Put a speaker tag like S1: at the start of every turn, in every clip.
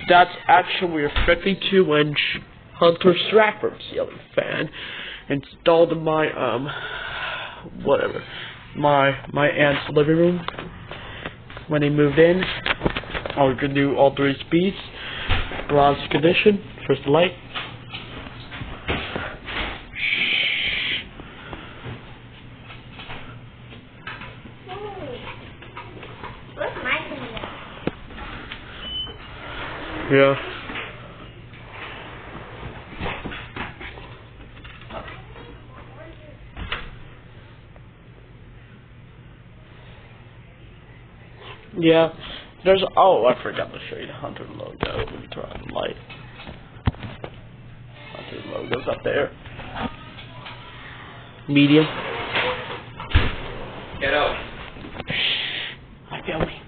S1: That's actually a 52-inch Hunter Stratford ceiling fan installed in my my aunt's living room when they moved in. I was gonna do all 3 speeds, garage condition, first light. Yeah. Yeah. There's I forgot to show you the Hunter logo. Let me turn on the light. Hunter logo's up there. Medium.
S2: Get out.
S1: I feel me.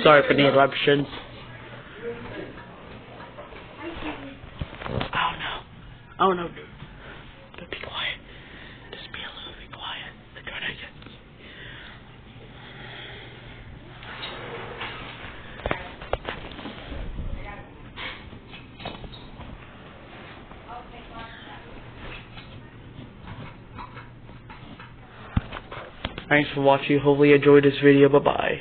S1: Sorry for the interruptions. Oh no. Be quiet. Just be a little bit quiet. They're trying to get. Thanks for watching. Hopefully you enjoyed this video. Bye bye.